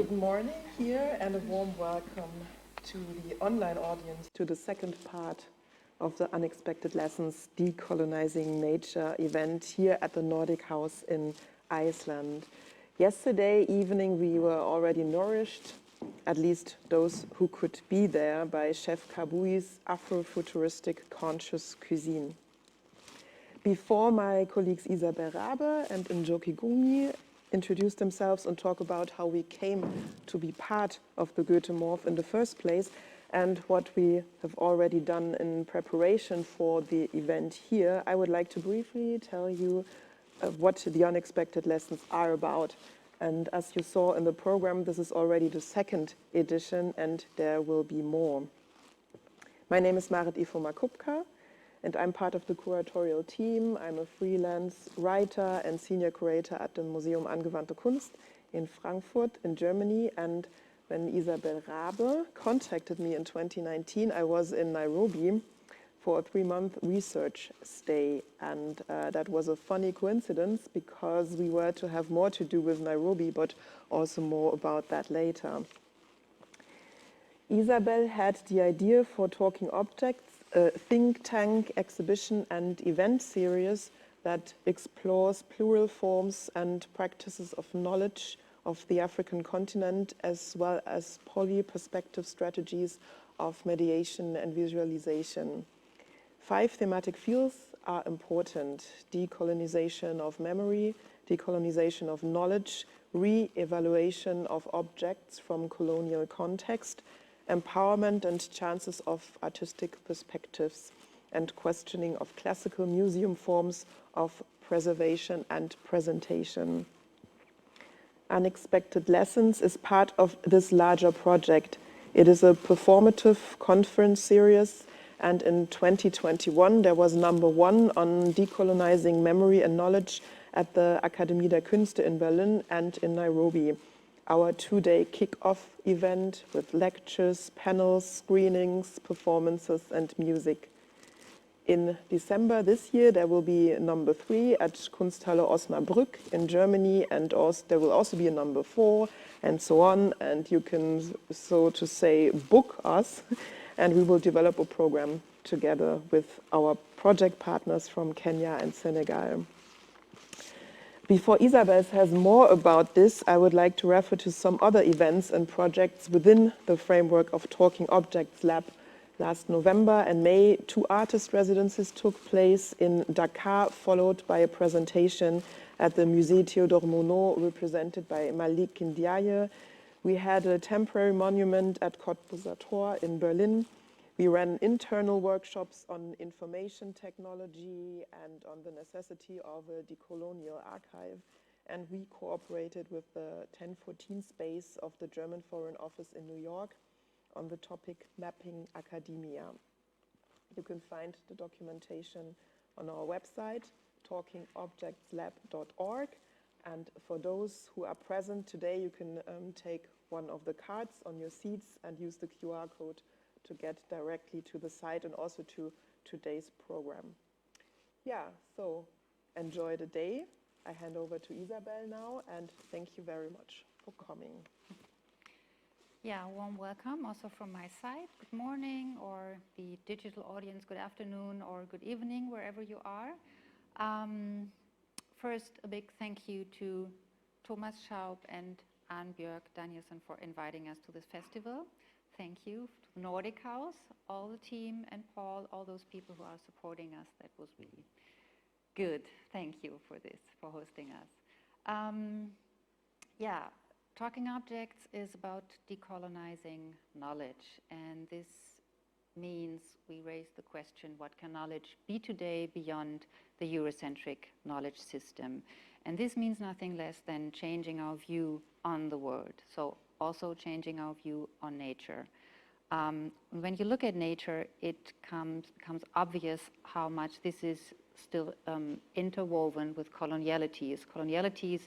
Good morning here and a warm welcome to the online audience to the second part of the Unexpected Lessons Decolonizing Nature event here at the Nordic House in Iceland. Yesterday evening we were already nourished, at least those who could be there, by Chef Kabui's Afrofuturistic conscious cuisine. Before my colleagues Isabel Raabe and Njoki Ngumi introduce themselves and talk about how we came to be part of the Goethe Morph in the first place and what we have already done in preparation for the event here, I would like to briefly tell you what the Unexpected Lessons are about. And as you saw in the program, this is already the second edition and there will be more. My name is Mahret Ifeoma Kupka, and I'm part of the curatorial team. I'm a freelance writer and senior curator at the Museum Angewandte Kunst in Frankfurt in Germany. And when Isabel Raabe contacted me in 2019, I was in Nairobi for a 3-month research stay. And that was a funny coincidence because we were to have more to do with Nairobi, but also more about that later. Isabel had the idea for Talking Objects, a think tank exhibition and event series that explores plural forms and practices of knowledge of the African continent, as well as poly-perspective strategies of mediation and visualization. 5 thematic fields are important: decolonization of memory, decolonization of knowledge, re-evaluation of objects from colonial context, empowerment and chances of artistic perspectives, and questioning of classical museum forms of preservation and presentation. Unexpected Lessons is part of this larger project. It is a performative conference series, and in 2021 there was #1 on decolonizing memory and knowledge at the Akademie der Künste in Berlin and in Nairobi. Our 2-day kick-off event with lectures, panels, screenings, performances, and music. In December this year, there will be #3 at Kunsthalle Osnabrück in Germany, and also, there will also be a #4, and so on. And you can, so to say, book us, and we will develop a program together with our project partners from Kenya and Senegal. Before Isabel says more about this, I would like to refer to some other events and projects within the framework of Talking Objects Lab. Last November and May, 2 artist residencies took place in Dakar, followed by a presentation at the Musée Théodore Monod, represented by Malik Ndiaye. We had a temporary monument at Cottbuser Tor in Berlin. We ran internal workshops on information technology and on the necessity of a decolonial archive. And we cooperated with the 1014 space of the German Foreign Office in New York on the topic Mapping Academia. You can find the documentation on our website, talkingobjectslab.org. And for those who are present today, you can take one of the cards on your seats and use the QR code to get directly to the site and also to today's program. Yeah, so enjoy the day. I hand over to Isabel now, and thank you very much for coming. Yeah, warm welcome also from my side. Good morning, or the digital audience, good afternoon or good evening, wherever you are. First, a big thank you to Thomas Schaub and Anne-Björk Danielsen for inviting us to this festival. Thank you to Nordic House, all the team, and Paul, all those people who are supporting us. That was really good. Thank you for this, for hosting us. Yeah, Talking Objects is about decolonizing knowledge, and this means we raise the question, what can knowledge be today beyond the Eurocentric knowledge system? And this means nothing less than changing our view on the world. So also changing our view on nature. When you look at nature, it becomes obvious how much this is still interwoven with colonialities. Colonialities,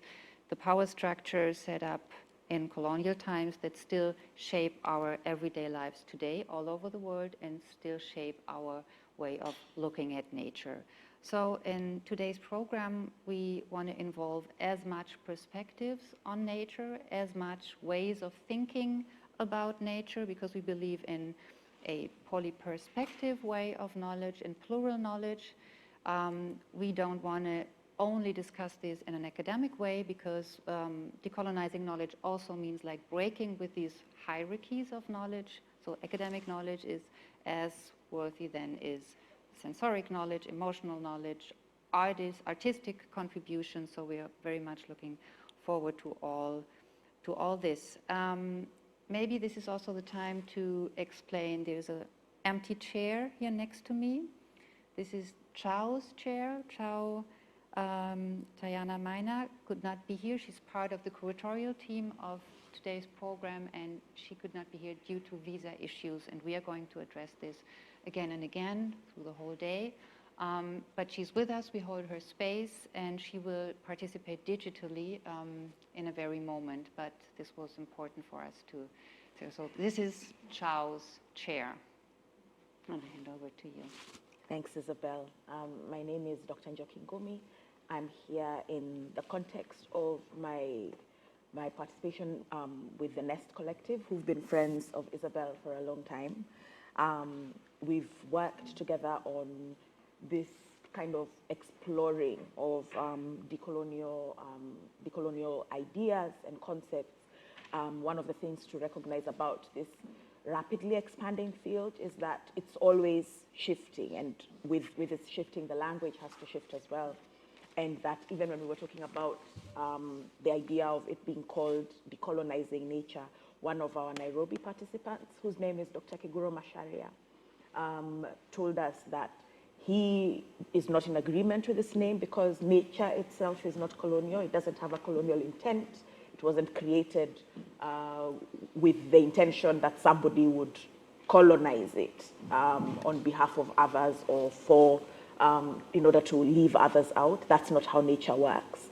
the power structures set up in colonial times that still shape our everyday lives today all over the world and still shape our way of looking at nature. So in today's program, we want to involve as much perspectives on nature, as much ways of thinking about nature, because we believe in a polyperspective way of knowledge and plural knowledge. We don't want to only discuss this in an academic way, because decolonizing knowledge also means like breaking with these hierarchies of knowledge. So academic knowledge is as worthy then is sensoric knowledge, emotional knowledge, artistic contribution. So we are very much looking forward to all this. Maybe this is also the time to explain. There's an empty chair here next to me. This is Chao's chair. Chao Tayiana Maina could not be here. She's part of the curatorial team of today's program, and she could not be here due to visa issues, and we are going to address this again and again through the whole day. But she's with us, we hold her space, and she will participate digitally in a very moment, but this was important for us to. So this is Chao's chair. I'm going to hand over to you. Thanks, Isabel. My name is Dr. Njoki Ngumi. I'm here in the context of my participation with the Nest Collective, who've been friends of Isabel for a long time. We've worked together on this kind of exploring of decolonial ideas and concepts. One of the things to recognize about this rapidly expanding field is that it's always shifting, and with its shifting, the language has to shift as well. And that even when we were talking about the idea of it being called decolonizing nature, one of our Nairobi participants, whose name is Dr. Kiguro Masharia, told us that he is not in agreement with this name because nature itself is not colonial. It doesn't have a colonial intent. It wasn't created with the intention that somebody would colonize it on behalf of others or for in order to leave others out. That's not how nature works.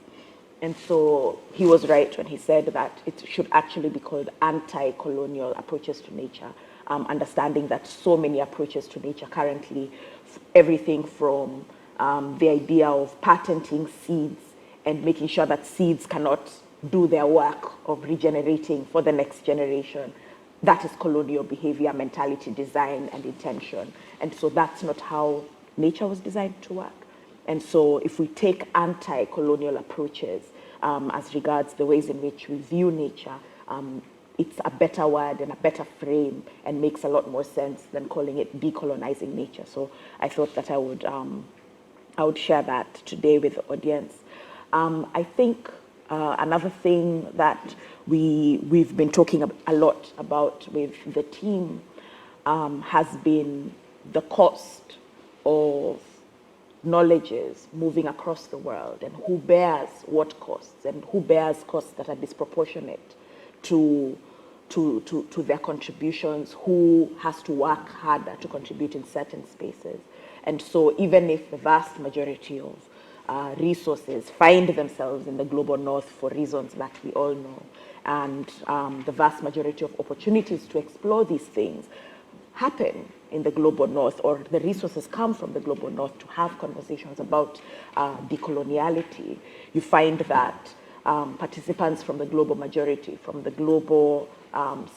And so he was right when he said that it should actually be called anti-colonial approaches to nature, understanding that so many approaches to nature currently, everything from the idea of patenting seeds and making sure that seeds cannot do their work of regenerating for the next generation. That is colonial behavior, mentality, design, and intention. And so that's not how nature was designed to work. And so if we take anti-colonial approaches as regards the ways in which we view nature, it's a better word and a better frame and makes a lot more sense than calling it decolonizing nature. So I thought that I would share that today with the audience. I think another thing that we've been talking a lot about with the team has been the cost of knowledges moving across the world, and who bears what costs, and who bears costs that are disproportionate to their contributions, who has to work harder to contribute in certain spaces. And so even if the vast majority of resources find themselves in the global north for reasons that we all know, and the vast majority of opportunities to explore these things happen in the global north, or the resources come from the global north to have conversations about decoloniality, you find that participants from the global majority, from the global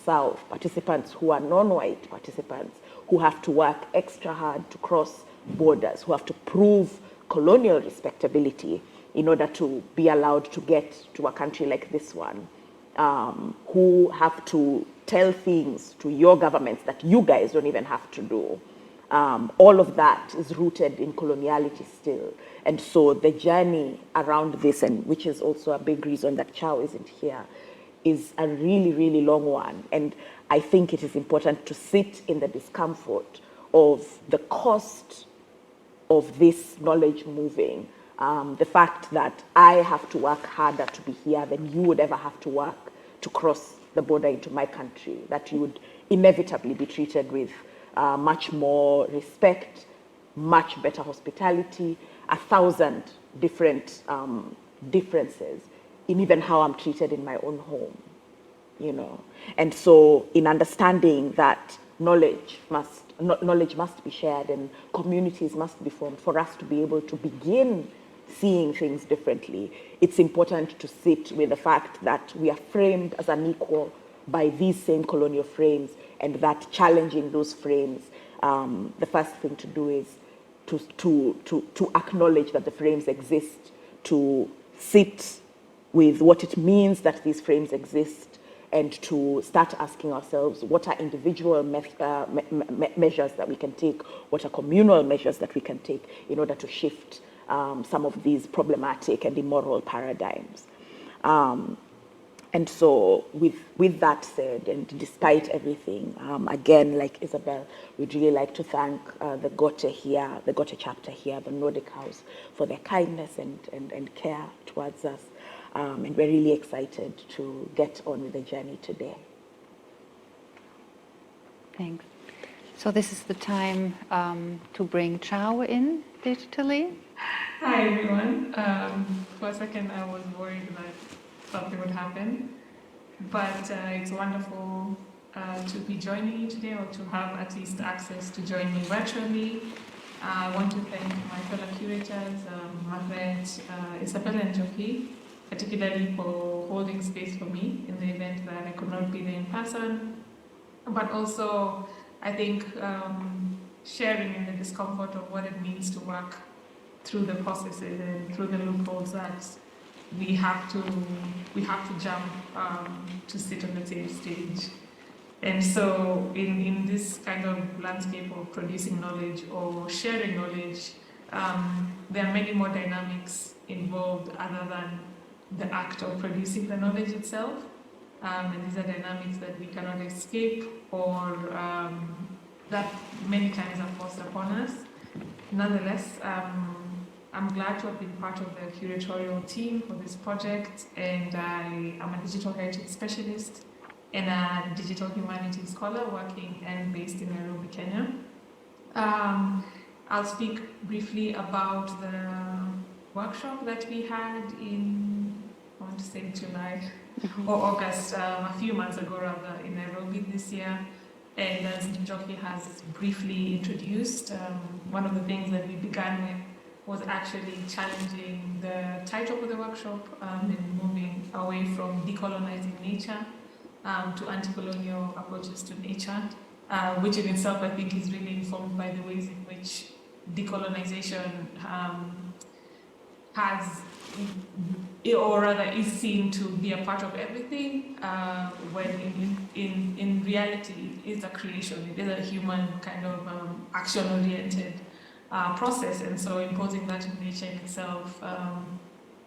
south, participants who are non-white participants, who have to work extra hard to cross borders, who have to prove colonial respectability in order to be allowed to get to a country like this one, who have to tell things to your governments that you guys don't even have to do. All of that is rooted in coloniality still. And so the journey around this, and which is also a big reason that Chao isn't here, is a really, really long one. And I think it is important to sit in the discomfort of the cost of this knowledge moving. The fact that I have to work harder to be here than you would ever have to work to cross the border into my country, that you would inevitably be treated with much more respect, much better hospitality, 1,000 different differences in even how I'm treated in my own home, you know. And so in understanding that knowledge must be shared and communities must be formed for us to be able to begin seeing things differently. It's important to sit with the fact that we are framed as unequal by these same colonial frames, and that challenging those frames, the first thing to do is to acknowledge that the frames exist, to sit with what it means that these frames exist, and to start asking ourselves what are individual measures that we can take, what are communal measures that we can take in order to shift some of these problematic and immoral paradigms. And so with that said, and despite everything, again, like Isabel, we'd really like to thank the Goethe chapter here, the Nordic House, for their kindness and care towards us. And we're really excited to get on with the journey today. Thanks. So this is the time to bring Chao in digitally. Hi, everyone. For a second, I was worried that something would happen, but it's wonderful to be joining you today, or to have at least access to join me virtually. I want to thank my fellow curators, Mahret, Isabel and Njoki, particularly for holding space for me in the event that I could not be there in person, but also I think sharing in the discomfort of what it means to work through the processes and through the loopholes that we have to jump to sit on the same stage. And so in this kind of landscape of producing knowledge or sharing knowledge, there are many more dynamics involved other than the act of producing the knowledge itself. And these are dynamics that we cannot escape, or that many times are forced upon us. Nonetheless, I'm glad to have been part of the curatorial team for this project, and I am a digital heritage specialist and a digital humanities scholar working and based in Nairobi, Kenya. I'll speak briefly about the workshop that we had in, I want to say July or August, a few months ago rather, in Nairobi this year. And as Njoki has briefly introduced, one of the things that we began with was actually challenging the title of the workshop and moving away from decolonizing nature to anti-colonial approaches to nature, which in itself I think is really informed by the ways in which decolonization has, or rather is seen to be a part of everything, when in reality it is a creation, it is a human kind of action-oriented process, and so imposing that in nature in itself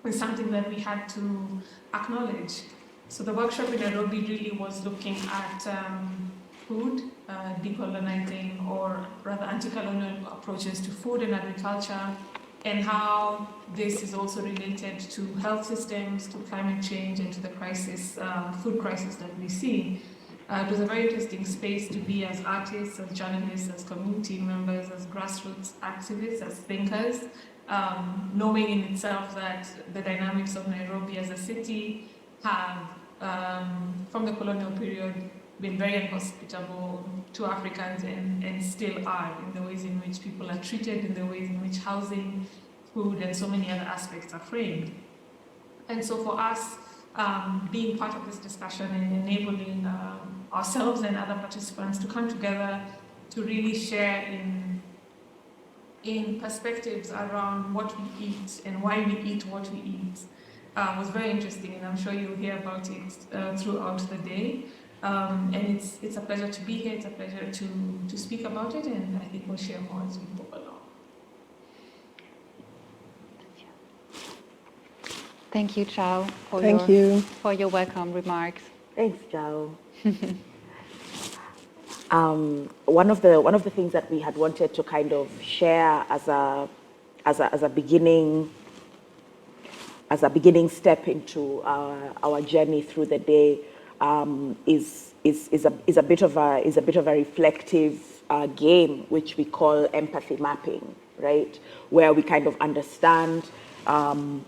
is something that we had to acknowledge. So the workshop in Nairobi really was looking at food, decolonizing, or rather anti-colonial approaches to food and agriculture, and how this is also related to health systems, to climate change, and to the crisis, food crisis that we see. It was a very interesting space to be as artists, as journalists, as community members, as grassroots activists, as thinkers, knowing in itself that the dynamics of Nairobi as a city have, from the colonial period, been very inhospitable to Africans and still are, in the ways in which people are treated, in the ways in which housing, food, and so many other aspects are framed. And so for us, being part of this discussion and enabling ourselves and other participants to come together to really share in perspectives around what we eat and why we eat what we eat was very interesting, and I'm sure you'll hear about it throughout the day. And it's a pleasure to be here, it's a pleasure to speak about it, and I think we'll share more as we move along. Thank you, Chao, for your welcome remarks. Thanks, Chao. One of the things that we had wanted to kind of share as a beginning step into our journey through the day is a bit of a reflective game, which we call empathy mapping, right? Where we kind of understand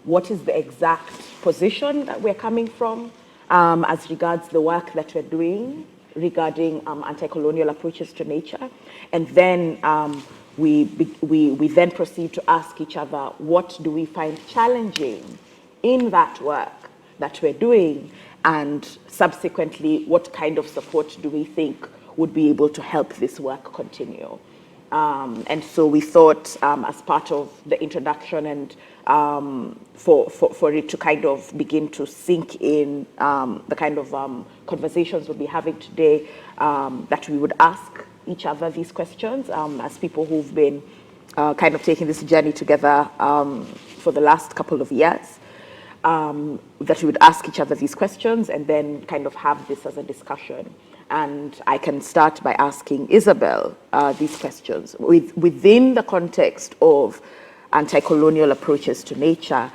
what is the exact position that we're coming from as regards the work that we're doing regarding anti-colonial approaches to nature. And then we then proceed to ask each other, what do we find challenging in that work that we're doing? And subsequently, what kind of support do we think would be able to help this work continue? And so we thought, as part of the introduction and for it to kind of begin to sink in the kind of conversations we'll be having today, that we would ask each other these questions as people who've been kind of taking this journey together for the last couple of years. That we would ask each other these questions and then kind of have this as a discussion. And I can start by asking Isabel these questions. Within the context of anti-colonial approaches to nature,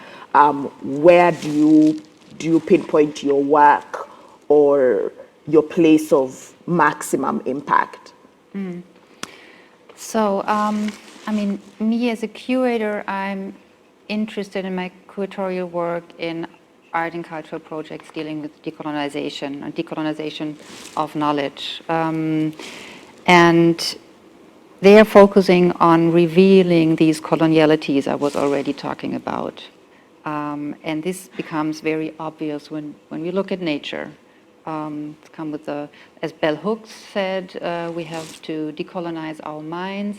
where do you pinpoint your work or your place of maximum impact? So, I mean, me as a curator, I'm interested in my curatorial work in art and cultural projects dealing with decolonization and decolonization of knowledge. And they are focusing on revealing these colonialities I was already talking about. And this becomes very obvious when we look at nature. It's come with as Bell Hooks said, we have to decolonize our minds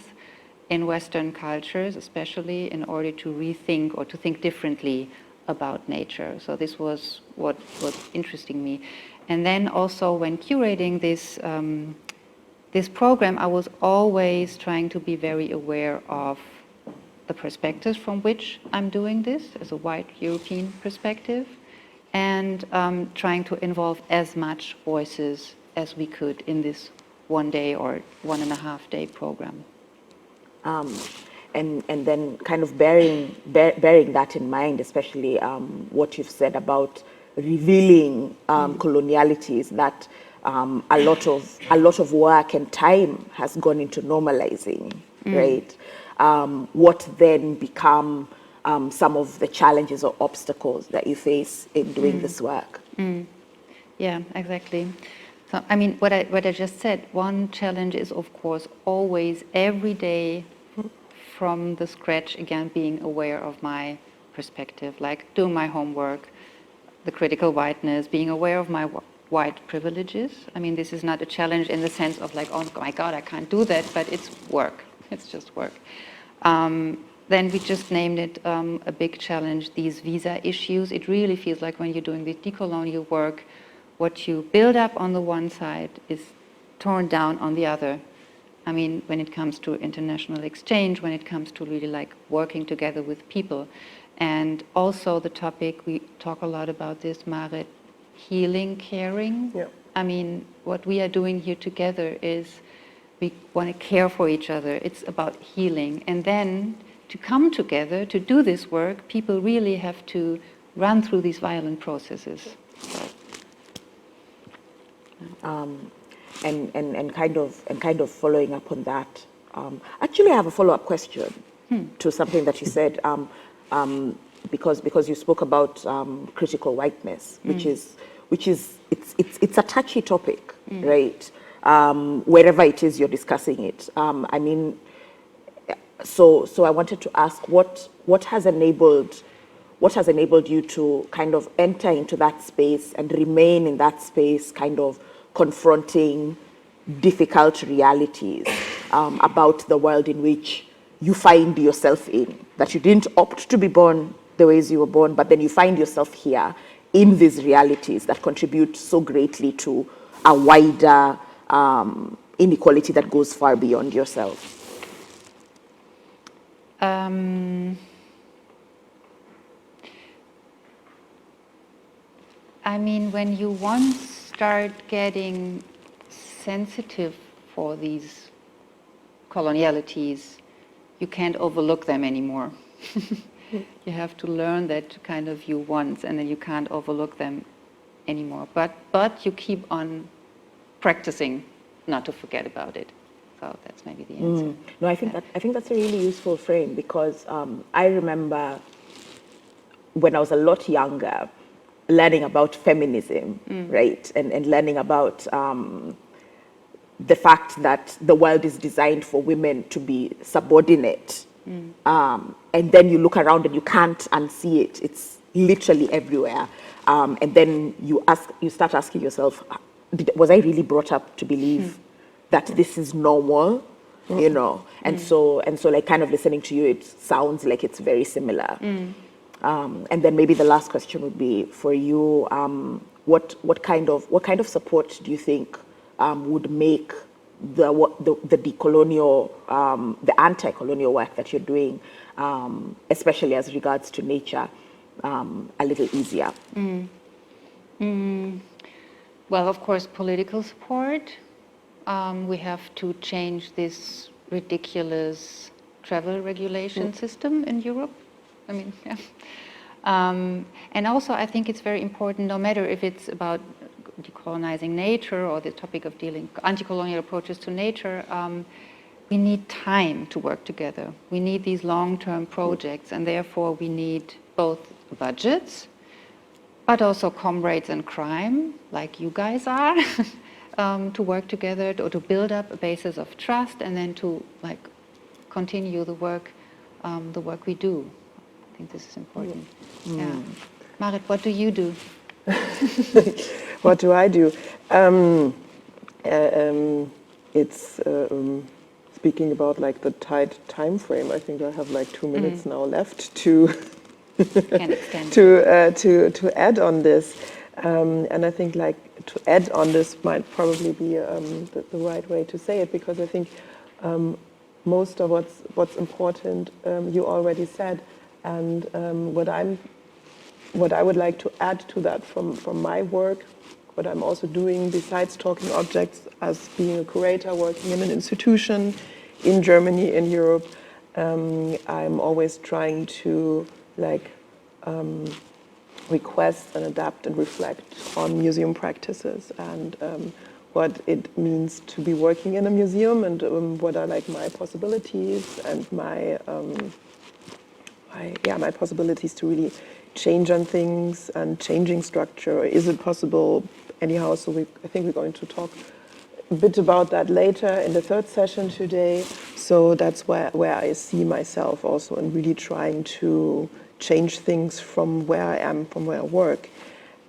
in Western cultures, especially in order to rethink or to think differently about nature. So this was what was interesting me. And then also when curating this program, I was always trying to be very aware of the perspectives from which I'm doing this as a white European perspective, and trying to involve as much voices as we could in this 1 day or 1.5 day program. And then kind of bearing that in mind, especially what you've said about revealing colonialities, that a lot of work and time has gone into normalizing, right? What then become some of the challenges or obstacles that you face in doing this work? Yeah, exactly. So, I mean, what I just said, one challenge is, of course, always every day from the scratch, again, being aware of my perspective, like doing my homework, the critical whiteness, being aware of my white privileges. I mean, this is not a challenge in the sense of like, oh my God, I can't do that, but it's work. It's just work. Then we just named it a big challenge, these visa issues. It really feels like when you're doing the decolonial work, what you build up on the one side is torn down on the other. I mean, when it comes to international exchange, when it comes to really like working together with people. And also the topic, we talk a lot about this, Mahret, healing, caring. Yeah. I mean, what we are doing here together is we want to care for each other. It's about healing. And then to come together, to do this work, people really have to run through these violent processes. And kind of following up on that, actually I have a follow-up question to something that you said, because you spoke about critical whiteness, which is it's a touchy topic, right? Wherever it is you're discussing it. I mean, so I wanted to ask what has enabled you to kind of enter into that space and remain in that space, kind of confronting difficult realities about the world in which you find yourself in, that you didn't opt to be born the ways you were born, but then you find yourself here in these realities that contribute so greatly to a wider inequality that goes far beyond yourself. I mean, when you once start getting sensitive for these colonialities, you can't overlook them anymore. You have to learn that kind of view once, and then you can't overlook them anymore. But you keep on practicing not to forget about it. So that's maybe the answer. No, I think that's a really useful frame, because I remember when I was a lot younger, learning about feminism, right, and learning about the fact that the world is designed for women to be subordinate. And then you look around and you can't unsee it. It's literally everywhere. And then you start asking yourself, was I really brought up to believe that this is normal? You know, and so like kind of listening to you, it sounds like it's very similar. And then maybe the last question would be for you, what kind of support do you think would make the decolonial, the anti-colonial work that you're doing, especially as regards to nature, a little easier? Well, of course, political support. We have to change this ridiculous travel regulation system in Europe. I mean, yeah. And also, I think it's very important, no matter if it's about decolonizing nature or the topic of dealing anti-colonial approaches to nature, we need time to work together. We need these long-term projects, and therefore we need both budgets, but also comrades in crime, like you guys are, to work together or to build up a basis of trust, and then to like continue the work we do. I think this is important. Yeah, Mahret, what do you do? What do I do? It's speaking about like the tight time frame. I think I have like 2 minutes now left to Can extend. to add on this, and I think like to add on this might probably be the right way to say it, because I think most of what's important you already said, and what I would like to add to that from my work, what I'm also doing besides talking objects as being a curator working in an institution in Germany, in Europe, I'm always trying to like request and adapt and reflect on museum practices and what it means to be working in a museum, and what are like my possibilities and my possibilities to really change on things and changing structure. Is it possible? Anyhow, so I think we're going to talk a bit about that later in the third session today. So that's where I see myself also, and really trying to change things from where I am, from where I work.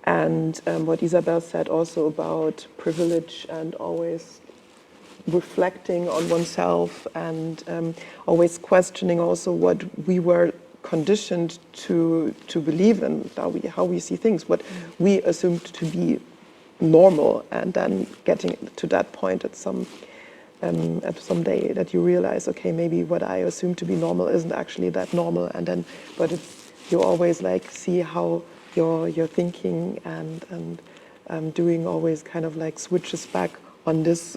And what Isabel said also about privilege and always reflecting on oneself, and always questioning also what we were conditioned to believe in, how we see things, what we assumed to be normal, and then getting to that point at some day that you realize, okay, maybe what I assume to be normal isn't actually that normal, and then but it's, you always like see how your thinking and doing always kind of like switches back on this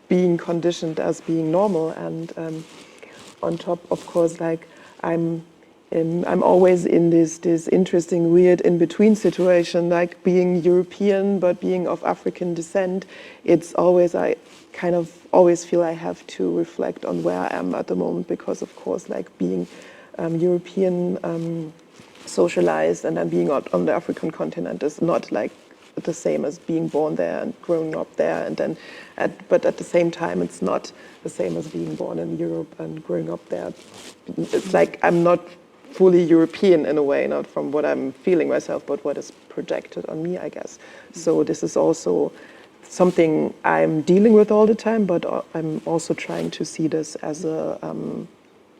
being conditioned as being normal. And on top, of course, like I'm always in this interesting, weird in-between situation, like being European but being of African descent. It's always, I kind of always feel I have to reflect on where I am at the moment, because of course, like being European socialized and then being on the African continent is not like the same as being born there and growing up there, and then but at the same time it's not the same as being born in Europe and growing up there. It's like I'm not fully European in a way, not from what I'm feeling myself, but what is projected on me, I guess. So this is also something I'm dealing with all the time, but I'm also trying to see this as a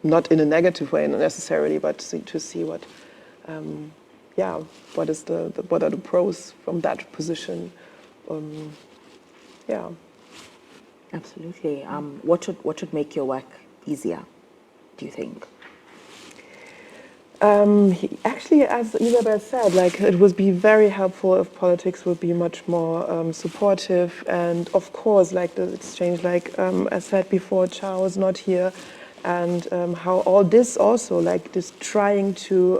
not in a negative way necessarily, but to see what what are the pros from that position. Absolutely. What should make your work easier, do you think? Actually, as Isabel said, like it would be very helpful if politics would be much more supportive, and of course, like the exchange, like I said before, Chao is not here, and how all this also, like this trying to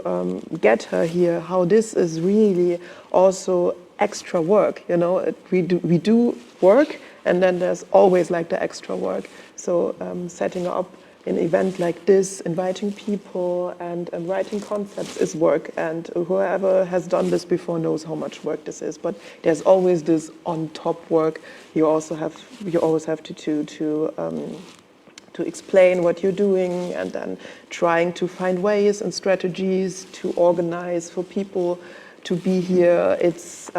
get her here, how this is really also extra work, you know. We do work, and then there's always like the extra work. So setting up an event like this, inviting people and writing concepts is work. And whoever has done this before knows how much work this is. But there's always this on-top work. You always have to explain what you're doing, and then trying to find ways and strategies to organize for people to be here. It's,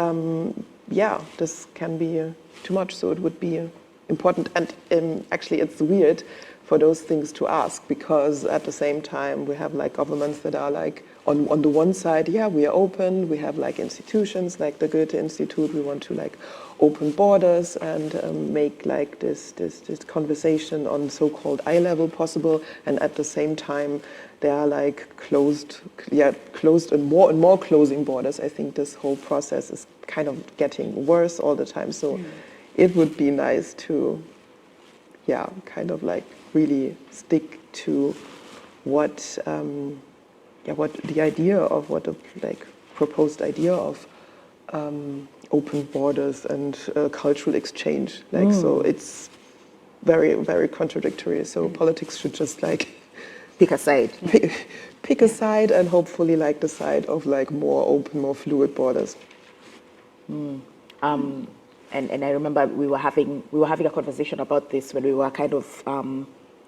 this can be too much, so it would be important. And actually, it's weird for those things to ask, because at the same time, we have like governments that are like, on the one side, yeah, we are open. We have like institutions like the Goethe Institute. We want to like open borders and make like this conversation on so-called eye level possible. And at the same time, they are like closed and more closing borders. I think this whole process is kind of getting worse all the time. So it would be nice to, kind of like really stick to what the idea of what the like proposed idea of open borders and cultural exchange. Like, so it's very, very contradictory. So politics should just like Pick a side. Pick a side, and hopefully like the side of like more open, more fluid borders. And I remember we were having a conversation about this when we were kind of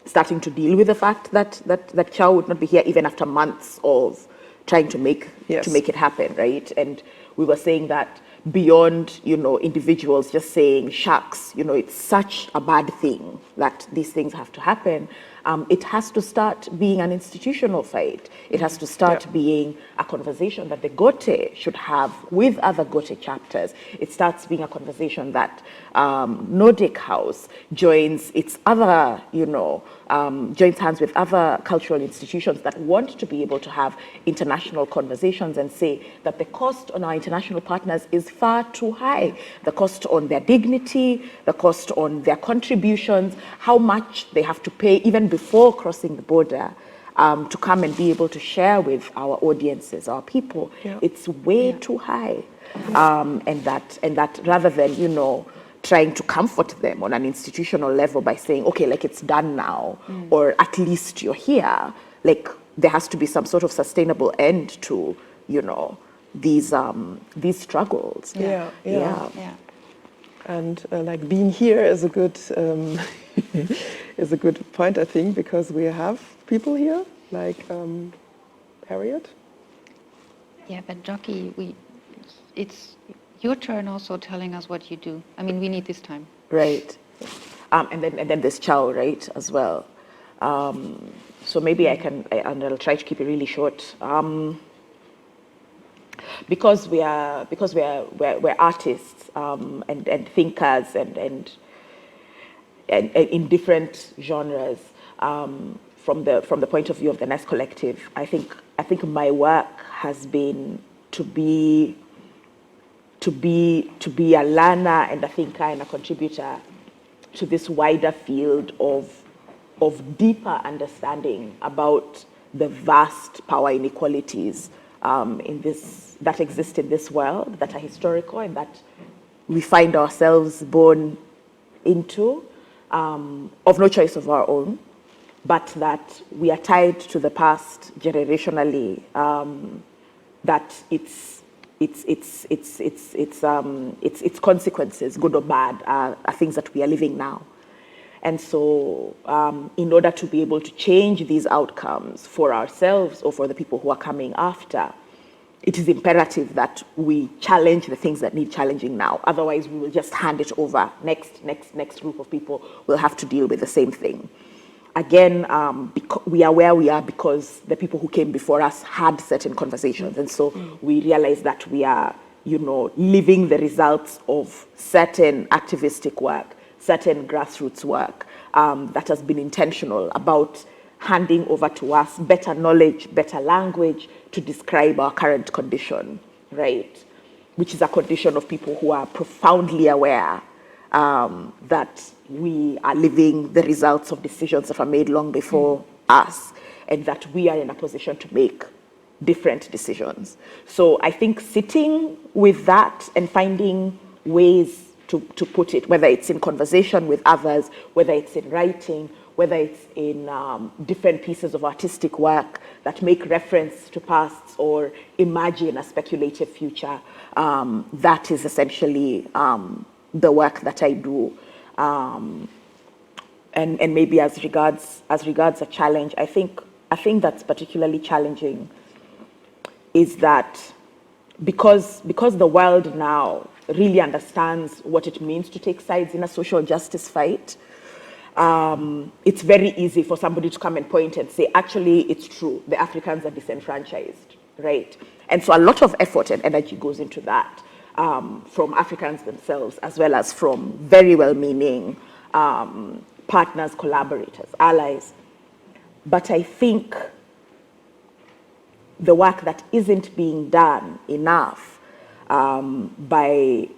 starting to deal with the fact that Chao would not be here even after months of trying to make it happen, right? And we were saying that beyond, individuals just saying, shucks, it's such a bad thing that these things have to happen. It has to start being an institutional fight. It has to start being a conversation that the Goethe should have with other Goethe chapters. It starts being a conversation that Nordic House joins its other, joins hands with other cultural institutions that want to be able to have international conversations and say that the cost on our international partners is far too high. The cost on their dignity, the cost on their contributions, how much they have to pay even before crossing the border to come and be able to share with our audiences, our people. It's way too high. And that rather than, trying to comfort them on an institutional level by saying, okay, like it's done now, or at least you're here, like there has to be some sort of sustainable end to, these struggles. And like being here is a good is a good point, I think, because we have people here like Harriet. Yeah, but Njoki, it's your turn also telling us what you do. I mean, we need this time. Right. And then there's Chao, right, as well. So maybe I'll try to keep it really short. Because we're artists and thinkers and in different genres. From the point of view of the Nest Collective, I think my work has been to be a learner and a thinker and a contributor to this wider field of deeper understanding about the vast power inequalities that exist in this world, that are historical and that we find ourselves born into, of no choice of our own, but that we are tied to the past generationally, that its consequences, good or bad, are things that we are living now. And so in order to be able to change these outcomes for ourselves or for the people who are coming after, it is imperative that we challenge the things that need challenging now. Otherwise, we will just hand it over. Next group of people will have to deal with the same thing. Again, we are where we are because the people who came before us had certain conversations. And so we realize that we are, living the results of certain activistic work, certain grassroots work that has been intentional about handing over to us better knowledge, better language to describe our current condition, right? Which is a condition of people who are profoundly aware that we are living the results of decisions that were made long before us, and that we are in a position to make different decisions. So I think sitting with that and finding ways to put it, whether it's in conversation with others, whether it's in writing, whether it's in different pieces of artistic work that make reference to pasts or imagine a speculative future. That is essentially the work that I do. And maybe as regards a challenge, I think that's particularly challenging is that because the world now really understands what it means to take sides in a social justice fight, it's very easy for somebody to come and point and say, actually, it's true, the Africans are disenfranchised, right? And so a lot of effort and energy goes into that from Africans themselves, as well as from very well-meaning partners, collaborators, allies. But I think the work that isn't being done enough by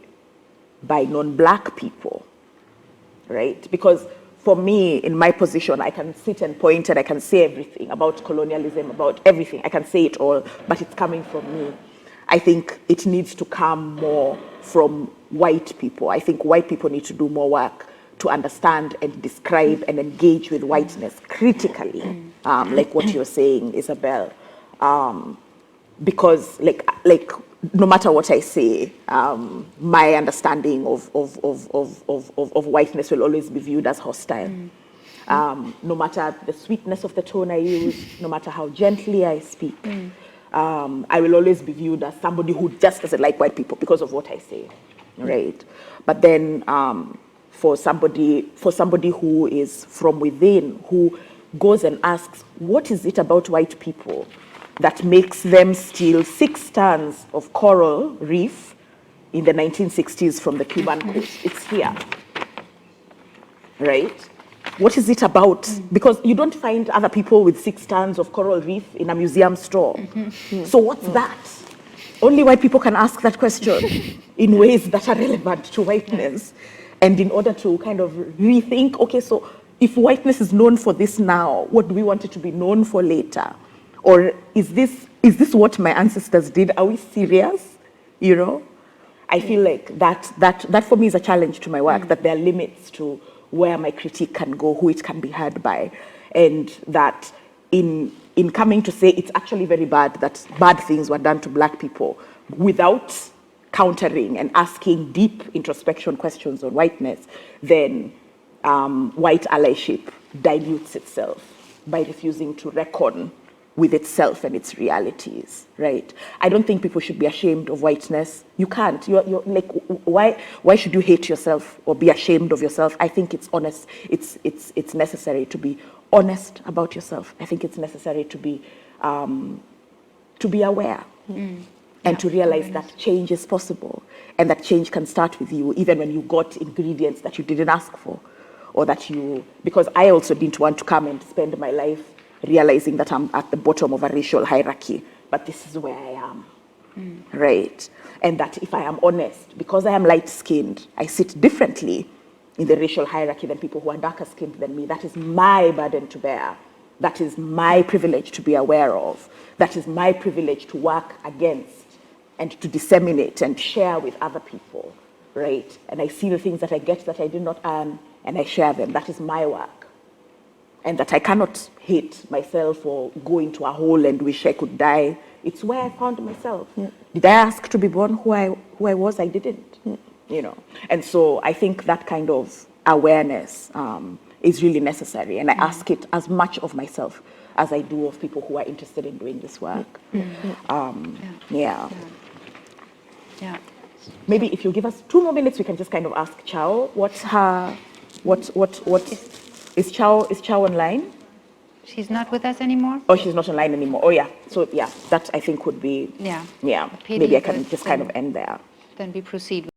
non-Black people, right? Because for me, in my position, I can sit and point and I can say everything about colonialism, about everything. I can say it all, but it's coming from me. I think it needs to come more from white people. I think white people need to do more work to understand and describe and engage with whiteness critically, like what you're saying, Isabel. Because like no matter what I say, my understanding of whiteness will always be viewed as hostile. No matter the sweetness of the tone I use, no matter how gently I speak, I will always be viewed as somebody who just doesn't like white people because of what I say, right? But then for somebody who is from within, who goes and asks, what is it about white people that makes them steal 6 tons of coral reef in the 1960s from the Cuban coast? It's here, right? What is it about? Because you don't find other people with 6 tons of coral reef in a museum store. So what's that? Only white people can ask that question in ways that are relevant to whiteness. And in order to kind of rethink, okay, so if whiteness is known for this now, what do we want it to be known for later? Or is this what my ancestors did? Are we serious? You know? I feel like that for me is a challenge to my work, that there are limits to where my critique can go, who it can be heard by. And that in coming to say it's actually very bad that bad things were done to Black people without countering and asking deep introspection questions on whiteness, then white allyship dilutes itself by refusing to reckon with itself and its realities, right? I don't think people should be ashamed of whiteness. You can't. You're like, why should you hate yourself or be ashamed of yourself? I think it's honest. It's necessary to be honest about yourself. I think it's necessary to be aware and to realize that change is possible and that change can start with you, even when you got ingredients that you didn't ask for, or that because I also didn't want to come and spend my life realizing that I'm at the bottom of a racial hierarchy, but this is where I am, right? And that if I am honest, because I am light-skinned, I sit differently in the racial hierarchy than people who are darker-skinned than me. That is my burden to bear. That is my privilege to be aware of. That is my privilege to work against and to disseminate and share with other people, right? And I see the things that I get that I did not earn, and I share them. That is my work. And that I cannot hate myself or go into a hole and wish I could die. It's where I found myself. Did I ask to be born who I was? I didn't, you know. And so I think that kind of awareness is really necessary. And I ask it as much of myself as I do of people who are interested in doing this work. Yeah. Maybe if you give us 2 more minutes, we can just kind of ask Chao, is Chao online? She's not with us anymore? Oh, she's not online anymore. Oh, yeah. So, yeah, that I think would be, maybe I can just kind of end there. Then we proceed.